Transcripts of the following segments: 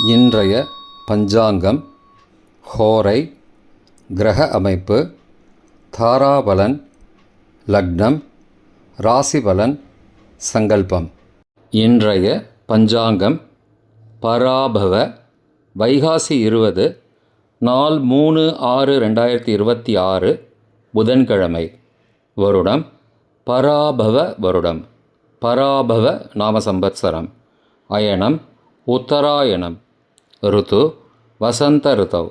இன்றைய பஞ்சாங்கம், ஹோரை, கிரக அமைப்பு, தாராபலன், லக்னம், ராசிபலன், சங்கல்பம். இன்றைய பஞ்சாங்கம் பராபவ வைகாசி 20 நாள் 3/6/2026 புதன்கிழமை. வருடம் பராபவ வருடம். பராபவ நாம சம்பத்சரம். அயனம் உத்தராயணம். ருத்து வசந்த ருத்தவ்.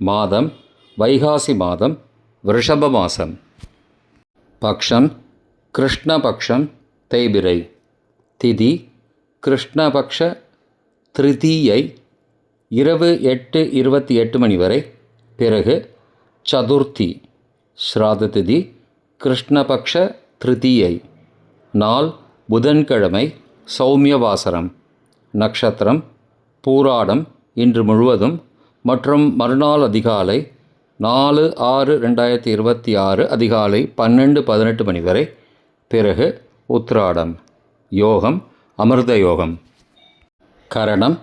மாதம் வைகாசி மாதம், ரிஷப மாசம். பக்ஷம் கிருஷ்ணபக்ஷம் தேய்பிரை. திதி கிருஷ்ணபக்ஷ திருத்தீயை இரவு 8:28 மணி வரை. பிறகு சதுர்த்தி. ஸ்ராத திதி கிருஷ்ணபக்ஷ திருத்தீயை. நாள் புதன்கிழமை, சௌமியவாசரம். நட்சத்திரம் பூராடம் இன்று முழுவதும் மற்றும் மறுநாள் அதிகாலை 4/6/2026 அதிகாலை 12:18 மணி வரை. பிறகு உத்ராடம். யோகம் அமிர்த யோகம். கரணம்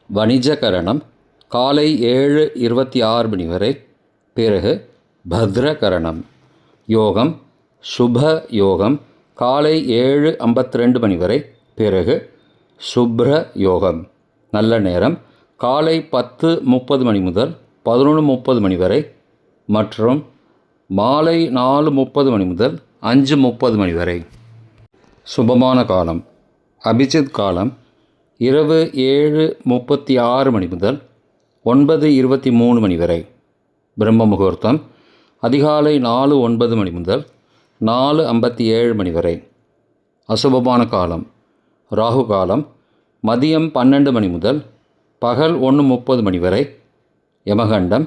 வணிஜ கரணம் காலை 7:26 மணி வரை. பிறகு பத்ர கரணம். யோகம் சுப யோகம் காலை 7:52 மணி வரை. பிறகு சுப்ர யோகம். நல்ல நேரம் காலை 10:30 மணி முதல் 11:30 மணி வரை மற்றும் மாலை 4:30 மணி முதல் 5:30 மணி வரை. சுபமான காலம் அபிஜித் காலம் இரவு 7:36 மணி முதல் 9:23 மணி வரை. பிரம்ம முகூர்த்தம் அதிகாலை 4:09 மணி முதல் 4:57 மணி வரை. அசுபமான காலம் ராகு காலம் மதியம் 12 மணி முதல் பகல் 1:30 மணி வரை. யமகண்டம்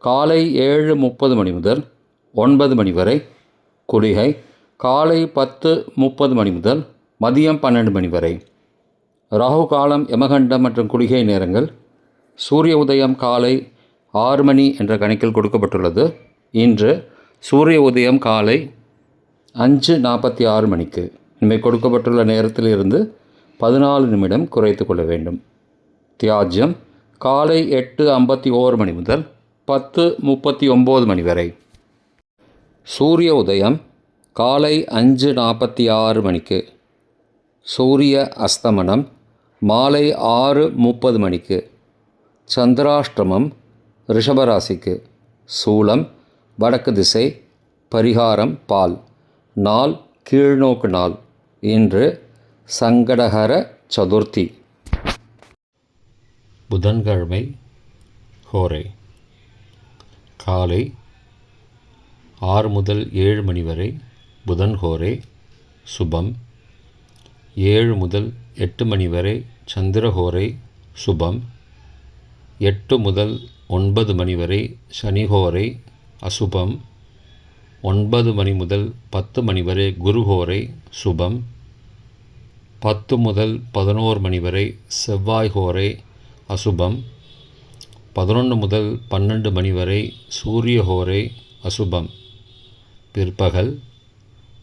காலை 7:30 மணி முதல் 9 மணி வரை. குளிகை காலை 10:30 மணி முதல் மதியம் 12 மணி வரை. ராகு காலம், யமகண்டம் மற்றும் குளிகை நேரங்கள் சூரிய உதயம் காலை 6 மணி என்ற கணக்கில் கொடுக்கப்பட்டுள்ளது. இன்று சூரிய உதயம் காலை 5:46 மணிக்கு. இனிமேல் கொடுக்கப்பட்டுள்ள நேரத்தில் இருந்து 14 நிமிடம் குறைத்து கொள்ள வேண்டும். தியாஜ்யம் காலை 8:51 மணி முதல் 10:39 மணி வரை. சூரிய உதயம் காலை 5:46 மணிக்கு. சூரிய அஸ்தமனம் மாலை 6:30 மணிக்கு. சந்திராஷ்டமம் ரிஷபராசிக்கு. சூலம் வடக்கு திசை. பரிகாரம் பால். நாள் கீழ்நோக்கு நாள். இன்று சங்கடஹர சதுர்த்தி. புதன்கிழமை. ஹோரை காலை 6 முதல் 7 மணி வரை புதன் ஹோரை சுபம். 7 முதல் 8 மணி வரை சந்திரஹோரை சுபம். 8 முதல் 9 மணி வரை சனிஹோரை அசுபம். 9 மணி முதல் 10 மணி வரை குருஹோரை சுபம். 10 முதல் 11 மணி வரை செவ்வாய் ஹோரை அசுபம். 11 முதல் 12 மணி வரை சூரிய ஹோரை அசுபம். பிற்பகல்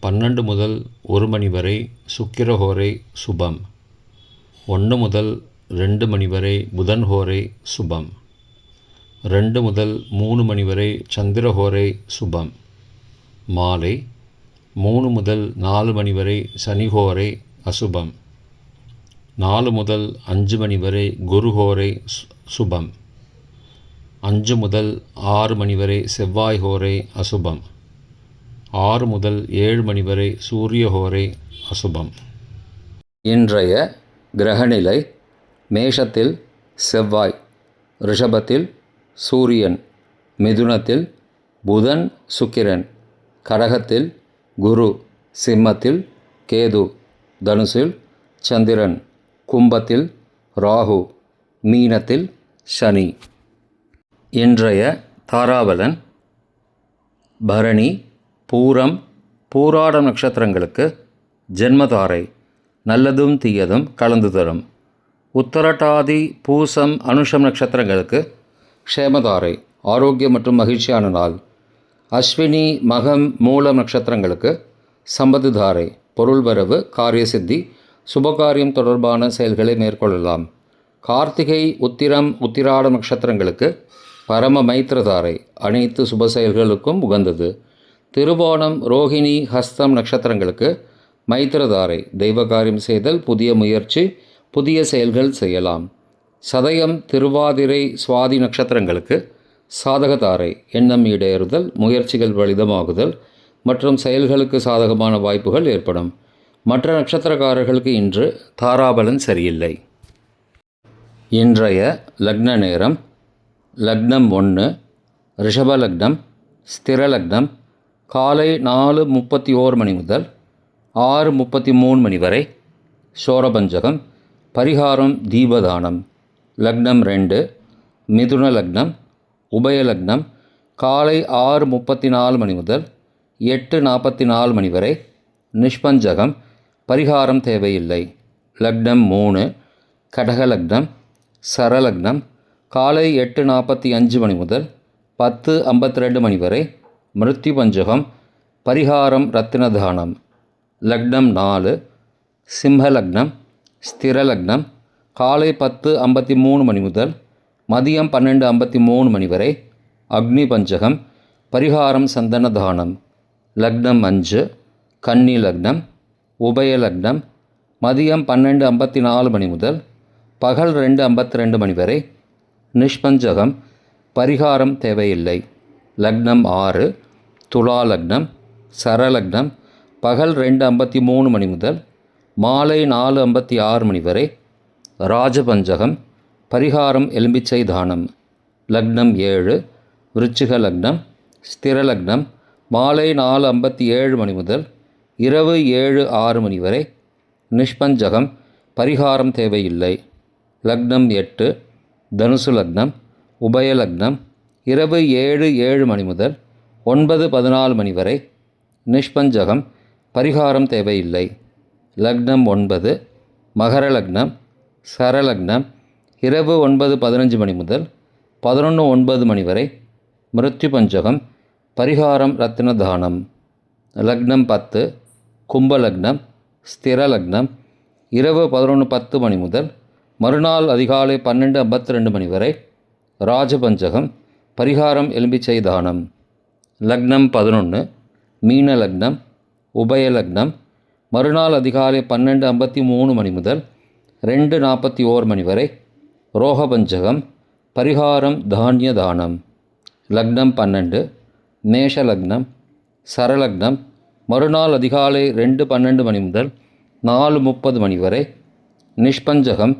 12 முதல் 1 மணி வரை சுக்கிரஹோரை சுபம். 1 முதல் 2 மணி வரை புதன் ஹோரை சுபம். 2 முதல் 3 மணி வரை சந்திரஹோரை சுபம். மாலை 3 முதல் 4 மணி வரை சனிஹோரை அசுபம். 4 முதல் 5 மணி வரை குருஹோரை சுபம். 5 முதல் 6 மணி வரை செவ்வாய் ஹோரை அசுபம். 6 முதல் 7 மணி வரை சூரிய ஹோரை அசுபம். இன்றைய கிரகநிலை: மேஷத்தில் செவ்வாய், ரிஷபத்தில் சூரியன், மிதுனத்தில் புதன் சுக்கிரன், கடகத்தில் குரு, சிம்மத்தில் கேது, தனுசில் சந்திரன், கும்பத்தில் ராகு, மீனத்தில் சனி. இன்றைய தாராபலன்: பரணி, பூரம், பூராடம் நட்சத்திரங்களுக்கு ஜென்மதாரை நல்லதும் தீயதும் கலந்து தரும். உத்தரட்டாதி, பூசம், அனுஷம் நட்சத்திரங்களுக்கு க்ஷேமதாரை ஆரோக்கியம் மற்றும் மகிழ்ச்சியான நாள். அஸ்வினி, மகம், மூலம் நட்சத்திரங்களுக்கு சம்பத்துதாரை பொருள் வரவு, காரிய சித்தி, சுபகாரியம் தொடர்பான செயல்களை மேற்கொள்ளலாம். கார்த்திகை, உத்திரம், உத்திராட நட்சத்திரங்களுக்கு பரம மைத்திரதாரை, அனைத்து சுப செயல்களுக்கும் உகந்தது. திருவோணம், ரோகிணி, ஹஸ்தம் நட்சத்திரங்களுக்கு மைத்திரதாரை, தெய்வ காரியம் செய்தல், புதிய முயற்சி, புதிய செயல்கள் செய்யலாம். சதயம், திருவாதிரை, சுவாதி நட்சத்திரங்களுக்கு சாதகதாரை, எண்ணம் ஈடேறுதல், முயற்சிகள் பலிதமாகுதல் மற்றும் செயல்களுக்கு சாதகமான வாய்ப்புகள் ஏற்படும். மற்ற நட்சத்திரக்காரர்களுக்கு இன்று தாராபலன் சரியில்லை. இன்றைய லக்ன நேரம்: லக்னம் 1 ரிஷப லக்னம், ஸ்திர லக்னம், காலை 4:31 மணி முதல் 6:33 மணி வரை. சோரபஞ்சகம். பரிகாரம் தீபதானம். லக்னம் 2 மிதுன லக்னம், உபய லக்னம், காலை 6:34 மணி முதல் 8:44 மணி வரை. நிஷ்பஞ்சகம். பரிகாரம் தேவையில்லை. லக்னம் 3 கடக லக்னம், சரலக்னம், காலை 8:45 மணி முதல் 10:52 மணி வரை. மிருத்யு பஞ்சகம். பரிகாரம் ரத்தினதானம். லக்னம் 4 சிம்ம லக்னம், ஸ்திர லக்னம், காலை 10:53 மணி முதல் மதியம் 12:53 மணி வரை. அக்னி பஞ்சகம். பரிகாரம் சந்தனதானம். லக்னம் 5 கன்னி லக்னம், உபய லக்னம், மதியம் 12:54 மணி முதல் பகல் 2:52 மணி வரை. நிஷ்பஞ்சகம். பரிகாரம் தேவையில்லை. லக்னம் 6 துலா லக்னம், சரலக்னம், பகல் 2:53 மணி முதல் மாலை 4:56 மணி வரை. ராஜபஞ்சகம். பரிகாரம் எலும்பிச்சை தானம். லக்னம் 7 விருச்சிக லக்னம், ஸ்திர லக்னம், மாலை 4:57 மணி முதல் இரவு 7:06 மணி வரை. நிஷ்பஞ்சகம். பரிகாரம் தேவையில்லை. லக்னம் 8 தனுசு லக்னம், உபய லக்னம், இரவு 7:07 மணி முதல் 9:14 மணி வரை. நிஷ்பஞ்சகம். பரிகாரம் தேவையில்லை. லக்னம் 9 மகர லக்னம், சரலக்னம், இரவு 9:15 மணி முதல் 11:09 மணி வரை. மிருத்யு பஞ்சகம். பரிகாரம் ரத்தினதானம். லக்னம் 10 கும்பலக்னம், ஸ்திர லக்னம், இரவு 11:10 மணி முதல் மறுநாள் அதிகாலை 12:52 மணி வரை. ராஜபஞ்சகம். பரிகாரம் எலும்பிச்சை தானம். லக்னம் 11 மீன லக்னம், உபய லக்னம், மறுநாள் அதிகாலை 12:53 மணி முதல் 2:41 மணி வரை. ரோகபஞ்சகம். பரிகாரம் தானிய தானம். லக்னம் 12 மேஷ லக்னம், சரலக்னம், மறுநாள் அதிகாலை 2:12 மணி முதல் 4:30 மணி வரை. நிஷ்பஞ்சகம்.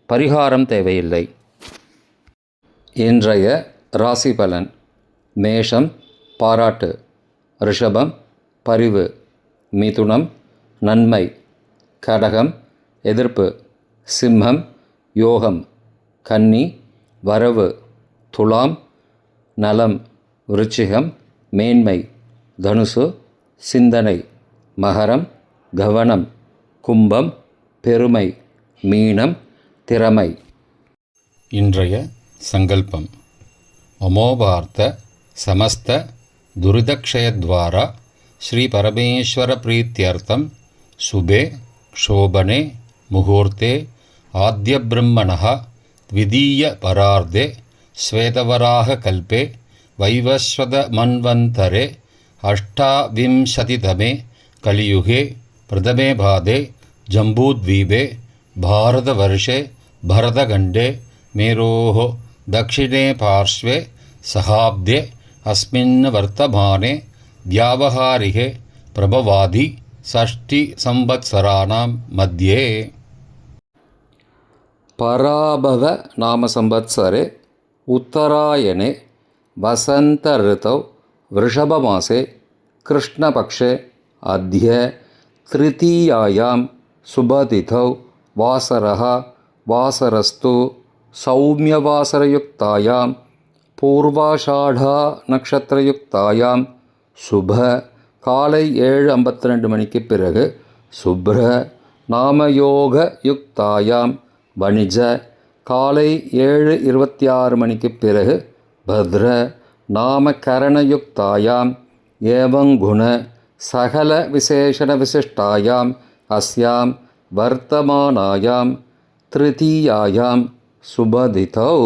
பரிகாரம் தேவையில்லை. இன்றைய ராசி பலன்: மேஷம் பாராட்டு, ரிஷபம் பரிவு, மிதுனம் நன்மை, கடகம் எதிர்ப்பு, சிம்மம் யோகம், கன்னி வரவு, துலாம் நலம், விருச்சிகம் மேன்மை, தனுசு சிந்தனை, மகரம் கவனம், கும்பம் பெருமை, மீனம் திறமை. இன்றைய சங்கல்பம்: அமோபார்த்த சமஸ்த துரிதக்ஷயத்வாரா ஸ்ரீ பரமேஸ்வர பிரீத்தியர்த்தம் சுபே க்ஷோபனே முகூர்த்தே ஆத்ய பிரம்மணः த்விதீய பரார்த்தே ஸ்வேதவராக கல்பே வைவஸ்வத மன்வந்தரே அஷ்டாவிம்சதிதமே கலியுகே பிரதமே பாதே ஜம்பூத்வீபே பாரதவர்ஷே பரதகண்டே மேரோः दक्षिणे पार्श्वे सहाब्दे अस्मिन् वर्तमाने व्यावहारिके प्रभवादि षष्टिसंवत्सराणां मध्ये पराभव नाम संवत्सरे उत्तरायणे वसंत ऋतौ वृषभमासे कृष्णपक्षे अद्य तृतीयायां शुभतिथौ वासरः वासरस्तु सौम्यवासरयुक्तायां पूर्वाषाढ़ा नक्षत्रयुक्तायां शुभ காலை 7:52 மணிக்கு பிறகு சுப்ர நாமயோக யுக்தாயாம் வணிஜ காலை 7:26 மணிக்கு பிறகு பத்ர நாமகரணயுக்தாயாம் ஏவங்குண சகல விசேஷண விசிஷ்டாயாம் அஸ்யாம் வர்த்தமானாயாம் திருத்தீயாயாம் சுபதிதௌ